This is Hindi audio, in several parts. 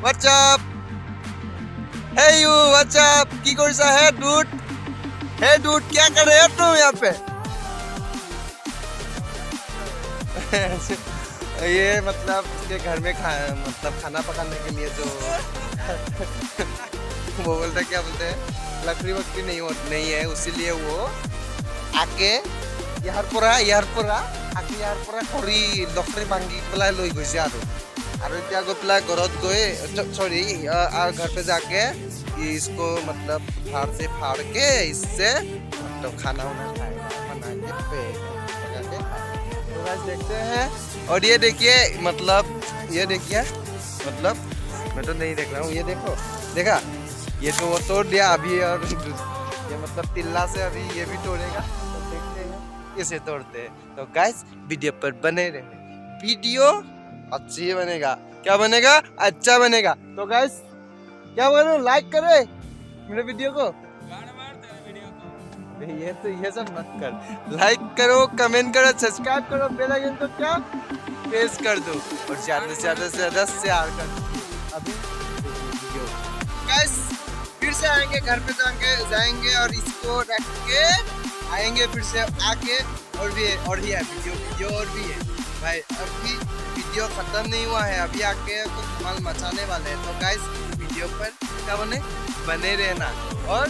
What's up? Hey you, what's up? কি কৰিছা হে dude? Hey dude, क्या कर रहे हो तुम यहाँ पे? ये मतलब उसके घर में खाना पकाने के लिए जो वो बोलता क्या बोलते हैं लकड़ी वकड़ी नहीं है उसीलिए वो आके यार पूरा खरी लकड़ी भांगी पेला লৈ গৈছে আৰু এতিয়া गई पेला घरत गए सॉरी घर पे जाके इसको मतलब फाड़ से फाड़ के इससे मतलब खाना वाना खाएगा बना के तो गाइस देखते हैं और ये देखिए मतलब मैं तो नहीं देख रहा हूँ ये देखा ये तो वो तोड़ दिया अभी और ये मतलब तिल्ला से अभी ये भी तोड़ेगा तो देखते हैं कैसे तोड़ते हैं तो गाइस वीडियो पर बने रहे वीडियो अच्छी बनेगा क्या बनेगा अच्छा बनेगा तो गाइस क्या बोलूं लाइक करे मेरे वीडियो को ये सब मत कर लाइक करो कमेंट करो सब्सक्राइब करो बेल आइकन को क्या प्रेस कर दो और ज्यादा से ज्यादा शेयर कर दो अभी गाइस फिर से आएंगे घर पे जाएंगे और इसको रख के आएंगे फिर से आके और भी है वीडियो और भी है भाई अभी वीडियो खत्म नहीं हुआ है अभी आके तो धमाल मचाने वाले हैं तो गाइस वीडियो पर क्या बने रहना और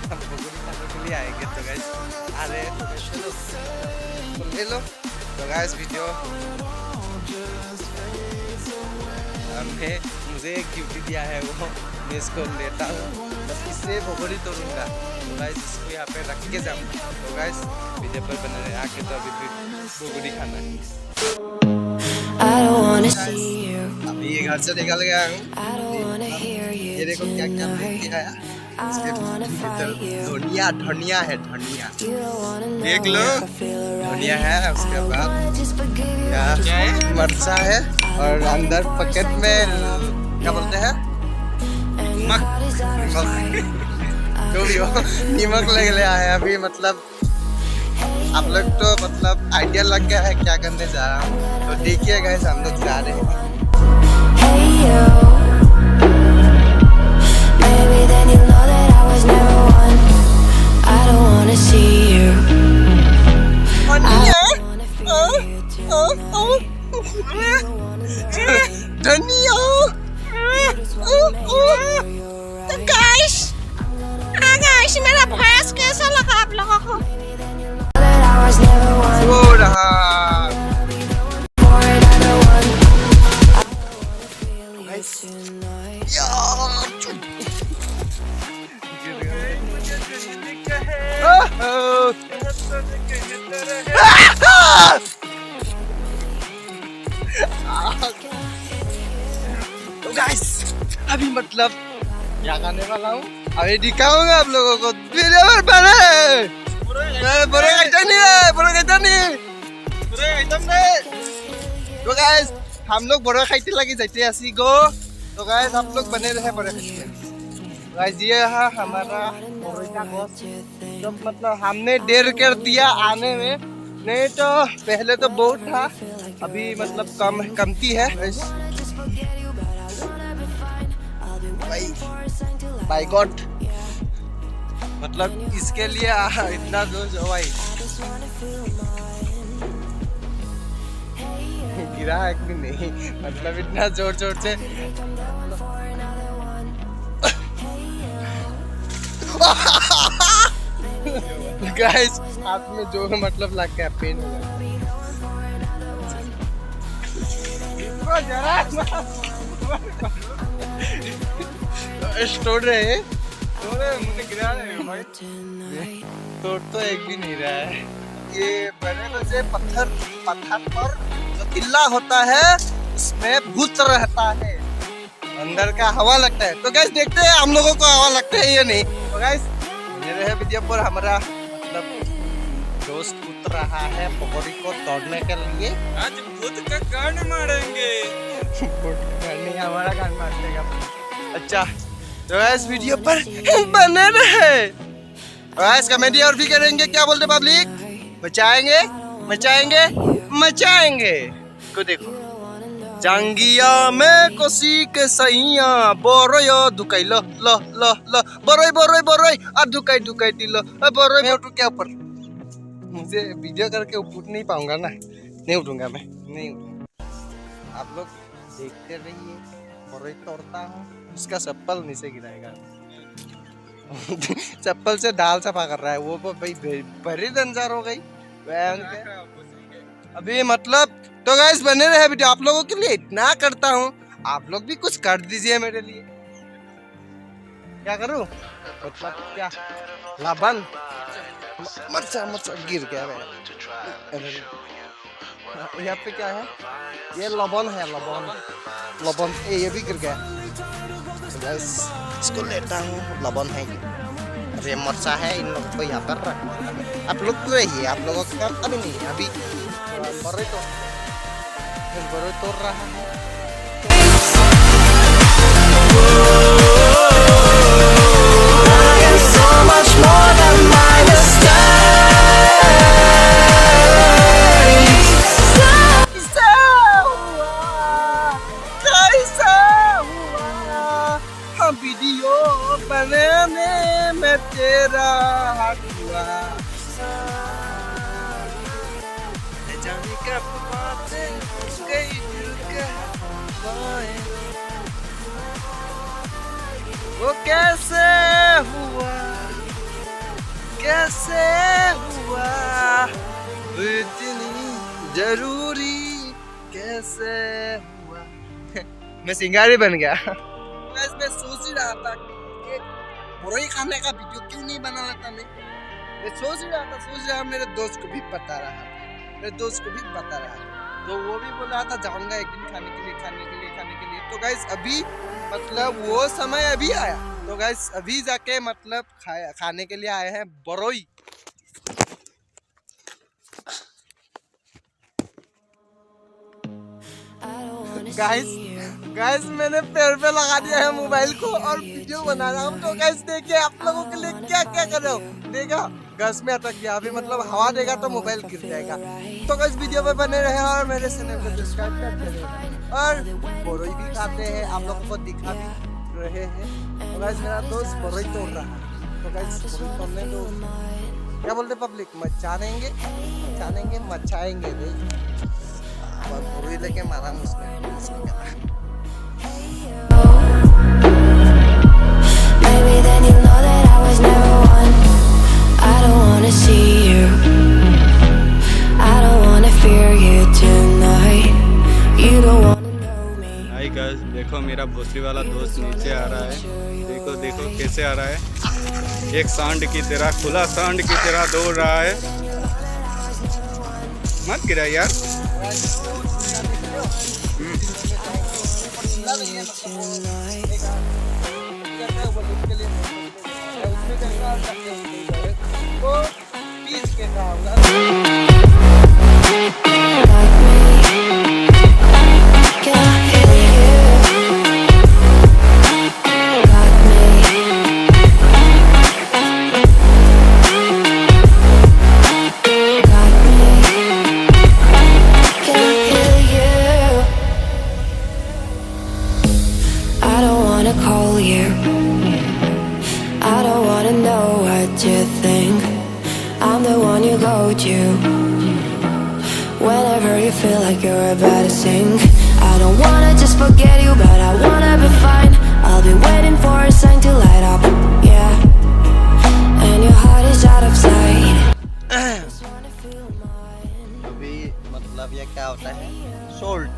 हम बोगरी खाने के लिए आएंगे तो गाइस आ रहे हैं तो चलो तो ले लो तो गाइस वीडियो मुझे एक गिफ्ट दिया है वो मैं इसको लेता हूँ बस इससे बोगरी तोड़ूंगा तो गाइस इसको यहाँ पे रख के जाऊँगा तो गाइस वीडियो पर बने रहे आके तो अभी बोगरी खाना है अभी ये घर से निकल गया हूँ ये देखो क्या क्या दिया है धनिया है देख लो धनिया है उसके बाद मरचा है और अंदर पैकेट में क्या बोलते हैं जो भी हो नमक लग गया है अभी मतलब आप लोग तो मतलब आइडिया लग गया है क्या करने जा रहा हूँ तो देखिए गाइस हम लोग जा रहे हैं धनिया तो गाइस मेरा भैंस कैसा लगा आप लोगों को हो रहा तो गाइस अभी मतलब क्या करने वाला हूँ अभी दिखाऊंगा आप लोगों को वीडियो पर बने तो गाइस हम लोग बड़ा खाइते लगी जाते ऐसी गो तो गाइस आप लोग बने रहे बड़े खाइते गाइस ये है हमारा तो मतलब हमने देर कर दिया आने में नहीं तो पहले तो बहुत था अभी मतलब कमती है बाय गॉड मतलब इसके लिए इतना जोर भाई गिरा है कि नहीं मतलब इतना जोर से गाइस हाथ में जो मतलब लग गया पेन हो गया तोड़ रहे मुझे गिरा रहे भाई तोड़ तो एक भी नहीं रहा है ये बने से पत्थर पर जो किला होता है उसमें भूत रहता है अंदर का हवा लगता है तो गाइस देखते हैं हम लोगों को हवा लगता है या नहीं तो गाइस मेरे वीडियो पर हमारा मतलब दोस्त उतर रहा है बोगरी को तोड़ने के लिए आज भूत का कान मारेंगे नहीं हमारा कान मार देगा अच्छा तो इस वीडियो पर बने रहे गाइस कमेंट और भी करेंगे क्या बोलते पब्लिक मचाएंगे को देखो जांगिया में कोसी के सैया बोरोयो दुकाई लो लो लो लो बोरोई बोरोई बोरोई और दुकाई दुकाई दिलो बोरोई। मैं उठूं क्या ऊपर? मुझे वीडियो करके उठ नहीं पाऊंगा ना, नहीं उठूंगा मैं, नहीं उठूंगा। आप लोग देखते रहिए, बोरोई तोड़ता हूँ, उसका चप्पल नीचे गिराएगा। चप्पल से दाल सफा कर रहा है वो, भाई बड़ी डेंजर हो गई अभी मतलब। तो गाइस बने रहे वीडियो, आप लोगों के लिए इतना करता हूँ, आप लोग भी कुछ कर दीजिए मेरे लिए। क्या करूँ मतलब क्या? लबन मरचा मरचा गिर गया मेरा। यहाँ पे क्या है? ये लबन है, लबन लबन ये भी गिर गया। तो गाइस इसको लेता हूँ, लबन है ये। अरे मरचा है, इन लोगों को यहाँ पर रख। आप लोग तो रहिए, आप लोगों का अभी नहीं है, अभी बड़े तोड़ रहा है। वीडियो बनाने में तेरा हाथ हुआ, जाने कब बातें गई दिल के हवाएं। वो कैसे हुआ, कैसे हुआ, इतनी जरूरी कैसे हुआ। मैं सिंगारी बन गया। मैं सोच ही रहा था कि बोरोई खाने का वीडियो क्यों नहीं बना लेता मैं सोच रहा मेरे दोस्त को भी पता रहा, तो वो भी बोल रहा था जाऊंगा एक दिन खाने के लिए। तो गाइस अभी मतलब वो समय अभी आया, तो गाइस अभी जाके मतलब खाने के लिए आए हैं बोरोई। गाइस मैंने पैर पे लगा दिया है मोबाइल को और वीडियो बना रहा हूँ। तो गाइस देखिए आप लोगों के लिए क्या क्या कर रहा हूँ। देखा गैस में अटक गया, अभी मतलब हवा देगा तो मोबाइल गिर जाएगा। तो गाइस वीडियो पे बने रहे और मेरे चैनल को सब्सक्राइब करते रहे और बोरोई भी खाते हैं, आप लोगों को दिखा भी रहे हैं। तो गाइस मेरा दोस्त बोरोई तोड़ रहा है, तो गाइस बोरोई तोड़ने दो। क्या बोलते पब्लिक? मचाएंगे बोरोई लेके मारा मुझने। Maybe then you know that I was never one. I don't wanna see you, I don't wanna fear you tonight. You don't wanna know me. Hi guys, देखो मेरा भोसड़ी वाला दोस्त नीचे आ रहा है। देखो देखो कैसे आ रहा है, एक सांड की तरह, खुला सांड की तरह दौड़ रहा है। मत गिरा यार। Call you, I don't wanna know what you think. I'm the one you go to whenever you feel like you're about to sink. I don't wanna just forget you, but I wanna be fine. I'll be waiting for a sign to light up, yeah. And your heart is out of sight. अभी मतलब ये क्या होता है? सोल्ट,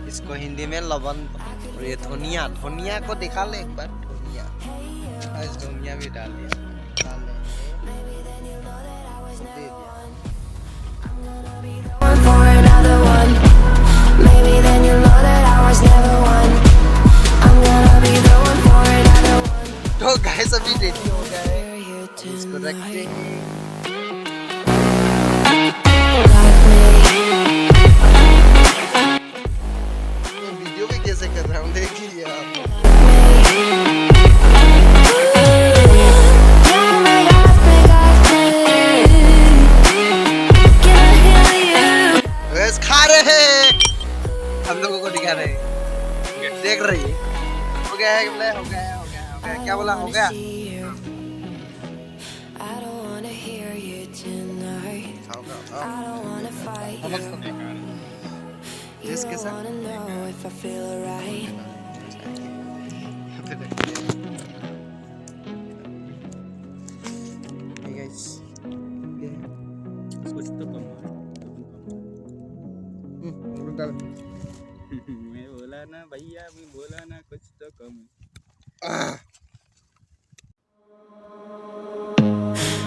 इसको हिंदी में लवण। और ये धनिया, धनिया को दिखा ले एक बार। धनिया, आज धनिया भी डाल दिया, For another one, maybe then you know that I was never one. I'm gonna be the one for another one. तो गाइस अभी रेडी हो गए, इसको रखते हैं। वीडियो भी कैसे कर रहा हूँ देखिए आप। खा रहे हैं, हम लोगों को दिखा रहे बोला हो गया क्या बोला हो गया जिसके साथ कुछ तो कम मैं बोला ना भैया मैं बोला ना कुछ तो कम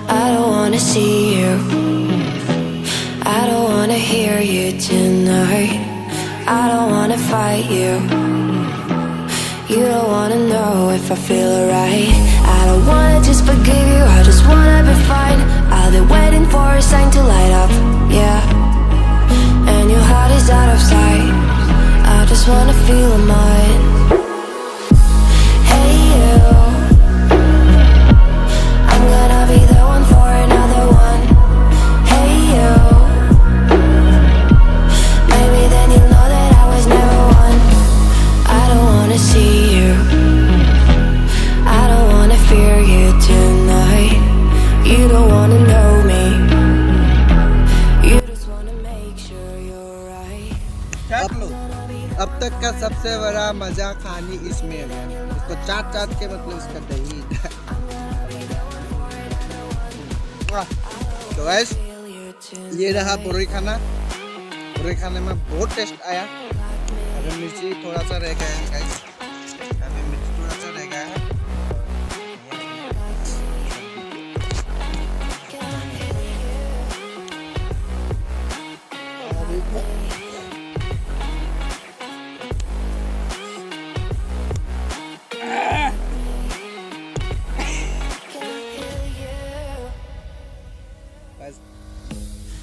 I don't wanna see you. I don't wanna hear you tonight. I don't wanna fight you. You don't wanna know if I feel alright. I don't wanna just forgive you. I just wanna be fine. I'll be waiting for a sign to light up. Yeah. And your heart is out of sight. I just wanna feel mine. Hey you. I'm gonna be the one for another one. Hey you. Maybe then you'll know that I was never one. I don't wanna see you. I don't wanna fear you tonight. You don't wanna know me. You just wanna make sure you're right. चाट लो अब तक का सबसे बड़ा मजा खानी इसमें है इसको चाट के मतलब इसका दही तो गाइस ये रहा बोरी खाना बोरी खाने में बहुत टेस्ट आया अभी मिर्ची थोड़ा सा रह गया है गाइस अभी मिर्ची थोड़ा सा रह गया है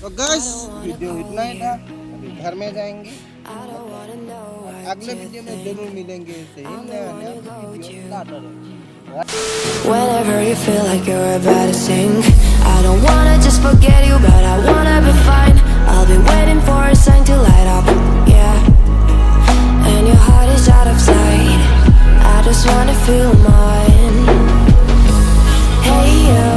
तो गाइस वीडियो इतना ही था अभी घर में जाएंगे अगले वीडियो में जरूर मिलेंगे सही नया वीडियो लाता रहेंगे Whenever you feel like you're about to sink, I don't wanna just forget you, but I wanna be fine. I'll be waiting for a sign to light up, yeah. And your heart is out of sight. I just wanna feel mine. Hey you.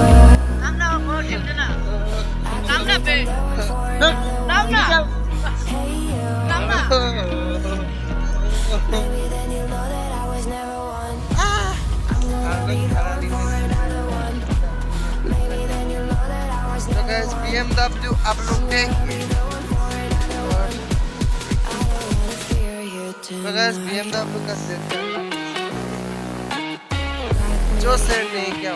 Maybe then you'll know that I was never one. Maybe then you'll know that I was तो never गाइस one. BMW आप लोग देखिए तो गाइस BMW का सेट जो सेट नहीं क्या